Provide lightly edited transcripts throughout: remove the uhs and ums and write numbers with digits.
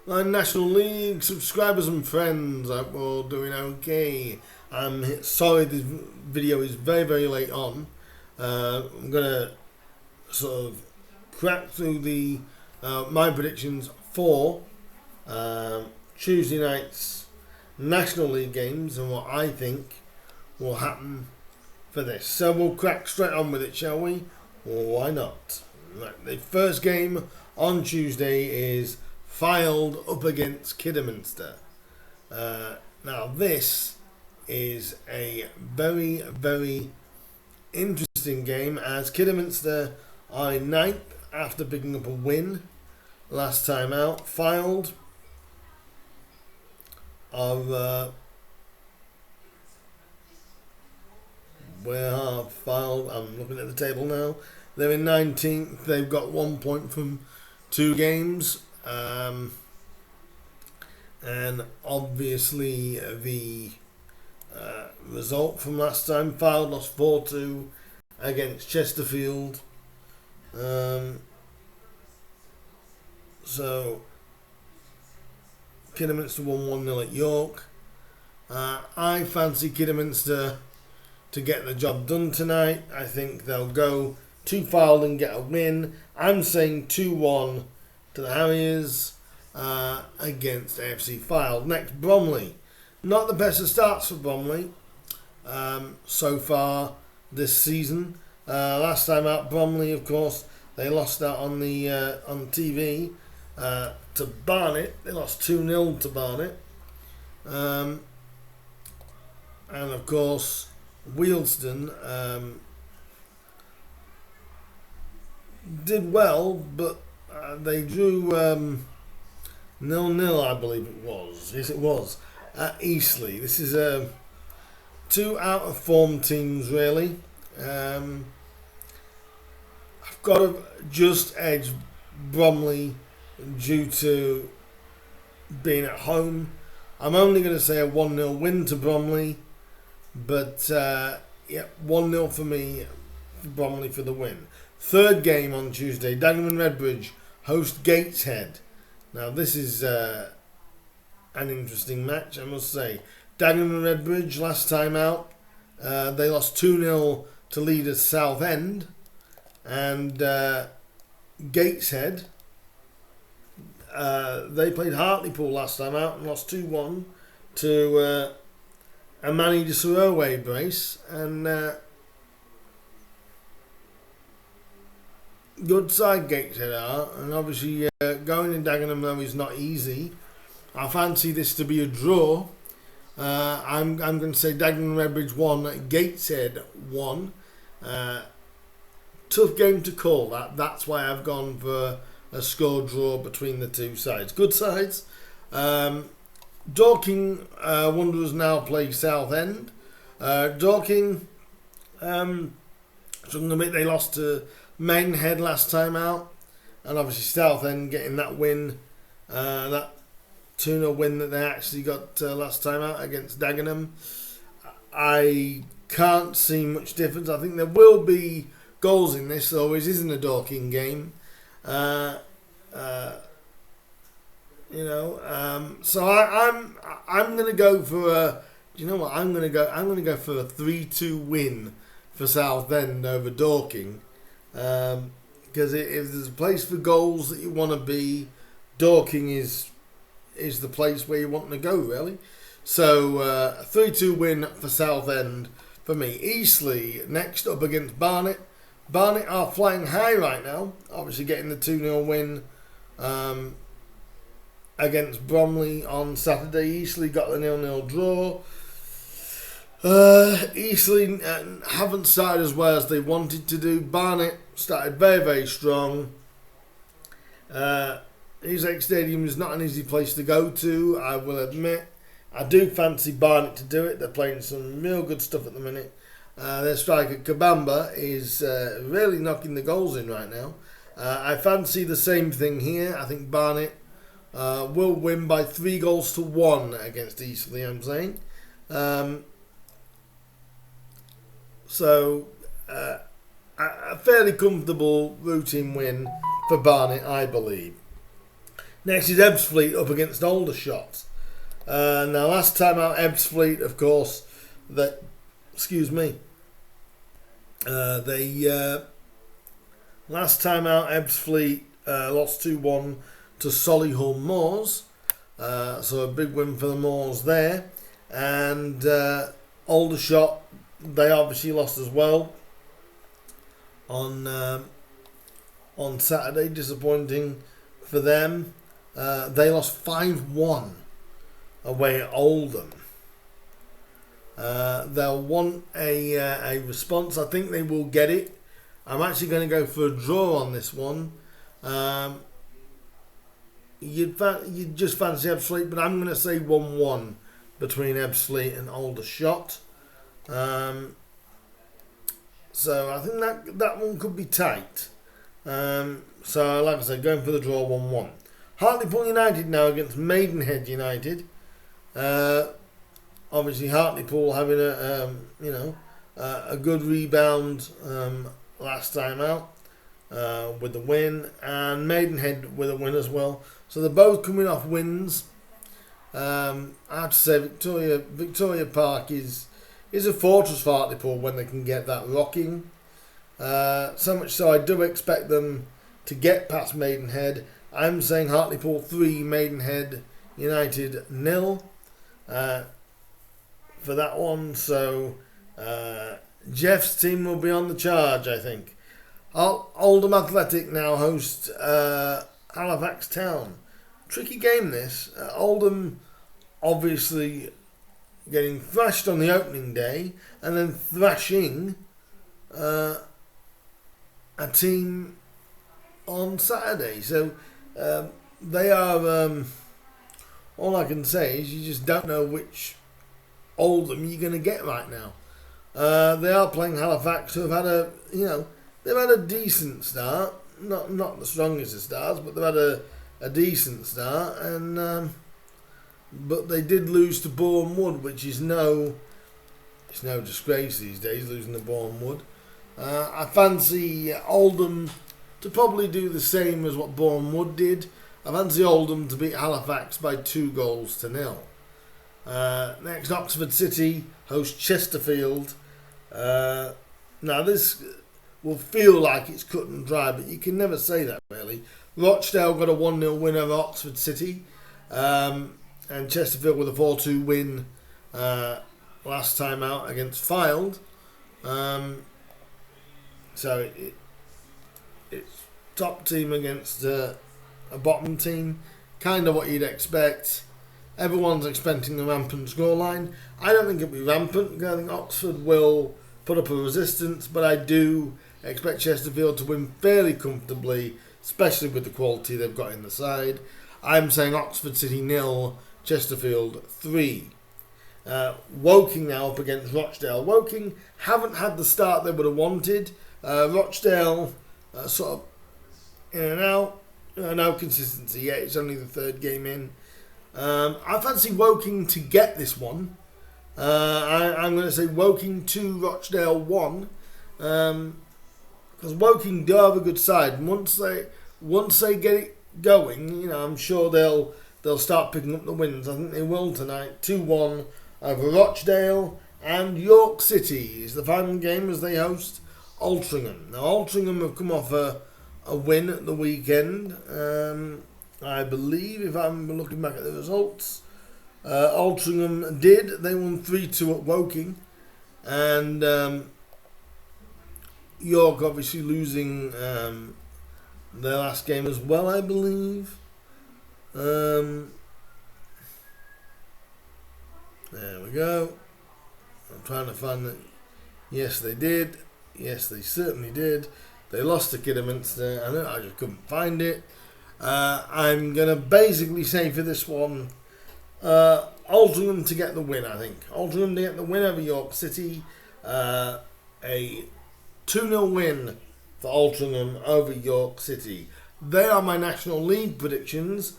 My National League subscribers and friends, I hope we're all doing okay. I'm sorry this video is very late on. I'm gonna sort of crack through the my predictions for Tuesday night's National League games and what I think will happen for this. So we'll crack straight on with it, shall we? Or why not? Right, the first game on Tuesday is Fylde up against Kidderminster. Now this is a very interesting game as Kidderminster are in ninth after picking up a win last time out. Fylde are where are Fylde? I'm looking at the table now. They're in 19th. They've got 1 point from 2 games. And obviously the result from last time, Fylde lost 4-2 against Chesterfield. So Kidderminster won 1-0 at York. I fancy Kidderminster to get the job done tonight. I think they'll go to Fylde and get a win. I'm saying 2-1 to the Harriers against AFC Fylde. Next, Bromley. Not the best of starts for Bromley so far this season. Last time out, Bromley, of course, they lost out on the on TV to Barnet. They lost 2-0 to Barnet. And of course, Wealdstone did well, but they drew 0-0, I believe it was. Yes, it was at Eastleigh. This is two out of form teams, really. I've got to just edge Bromley due to being at home. I'm only going to say a 1-0 win to Bromley, but yeah, 1-0 for me, for Bromley for the win. Third game on Tuesday, Dagenham and Redbridge host Gateshead. Now this is an interesting match, I must say. Dagenham and Redbridge last time out, they lost 2-0 to leaders Southend, and Gateshead, they played Hartlepool last time out and lost 2-1 to a Manny de Sorowe brace, and good side Gateshead are, and obviously going in Dagenham though is not easy. I fancy this to be a draw. I'm going to say Dagenham Redbridge 1, Gateshead 1. Tough game to call that. That's why I've gone for a score draw between the two sides. Good sides. Dorking Wanderers now play Southend. Dorking, something a bit, they lost to Maidenhead last time out, and obviously Southend getting that win, that 2-0 win that they actually got last time out against Dagenham. I can't see much difference. I think there will be goals in this, though it isn't a Dorking game. So I'm going to go for a. You know what? I'm going to go for a 3-2 win for Southend over Dorking. Because if there's a place for goals that you want to be, Dorking is the place where you want to go, really. So a 3-2 win for Southend for me. Eastleigh next up against Barnet. Barnet are flying high right now, obviously getting the 2-0 win against Bromley on Saturday. Eastleigh got the 0-0 draw. Eastleigh haven't started as well as they wanted to do. Barnet started very strong. Eastlake Stadium is not an easy place to go to, I will admit. I do fancy Barnet to do it. They're playing some real good stuff at the minute. Their striker Kabamba is really knocking the goals in right now. I fancy the same thing here. I think Barnet will win by 3-1 against Eastleigh, I'm saying. So a fairly comfortable routine win for Barnet, I believe. Next is Ebbsfleet up against Aldershot. Now, last time out, Ebbsfleet, of course, that, excuse me, last time out, Ebbsfleet lost 2-1 to Solihull Moors, so a big win for the Moors there. And Aldershot, they obviously lost as well on Saturday, disappointing for them. They lost 5-1 away at Oldham. They'll want a response. I think they will get it. I'm actually going to go for a draw on this one. You'd just fancy Ebbsfleet, but I'm going to say 1-1 between Ebbsfleet and Aldershot. So I think that one could be tight. So like I said, going for the draw, 1-1. Hartlepool United now against Maidenhead United. Obviously Hartlepool having a good rebound last time out with the win, and Maidenhead with a win as well. So they're both coming off wins. I have to say Victoria Park is a fortress for Hartlepool when they can get that rocking. So much so I do expect them to get past Maidenhead. I'm saying Hartlepool 3, Maidenhead United 0 for that one. So Jeff's team will be on the charge, I think. Oldham Athletic now host Halifax Town. Tricky game this. Oldham obviously getting thrashed on the opening day and then thrashing a team on Saturday. So they are, all I can say is you just don't know which Oldham you're going to get right now. They are playing Halifax, who have had they've had a decent start. Not the strongest of starts, but they've had a decent start, and but they did lose to Boreham Wood, which is no disgrace these days, losing to Boreham Wood. I fancy Oldham to probably do the same as what Boreham Wood did. I fancy Oldham to beat Halifax by 2-0. Next, Oxford City host Chesterfield. Now this will feel like it's cut and dry, but you can never say that really. Rochdale got a 1-0 win over Oxford City, and Chesterfield with a 4-2 win last time out against Fylde. So it's top team against a bottom team, kind of what you'd expect. Everyone's expecting a rampant scoreline. I don't think it'll be rampant. I think Oxford will put up a resistance, but I do expect Chesterfield to win fairly comfortably, especially with the quality they've got in the side. I'm saying Oxford City 0, Chesterfield 3. Woking now up against Rochdale. Woking haven't had the start they would have wanted. Rochdale sort of in and out. No consistency yet. It's only the third game in. I fancy Woking to get this one. I'm going to say Woking 2, Rochdale 1. Because Woking do have a good side. And once they get it going, I'm sure they'll start picking up the wins. I think they will tonight. 2-1 over Rochdale, and York City is the final game as they host Altrincham. Now Altrincham have come off a win at the weekend. I believe, if I'm looking back at the results, Altrincham did. They won 3-2 at Woking, and York obviously losing their last game as well, I believe. There we go. I'm trying to find that. Yes, they did. Yes, they certainly did. They lost to Kidderminster. I just couldn't find it. I'm going to basically say for this one, Altrincham to get the win, I think. Altrincham to get the win over York City. A 2-0 win for Altrincham over York City. They are my National League predictions.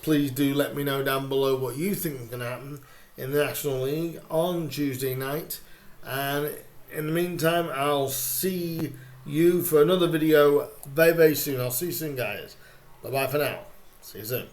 Please do let me know down below what you think is going to happen in the National League on Tuesday night. And in the meantime, I'll see you for another video very, very soon. I'll see you soon, guys. Bye-bye for now. See you soon.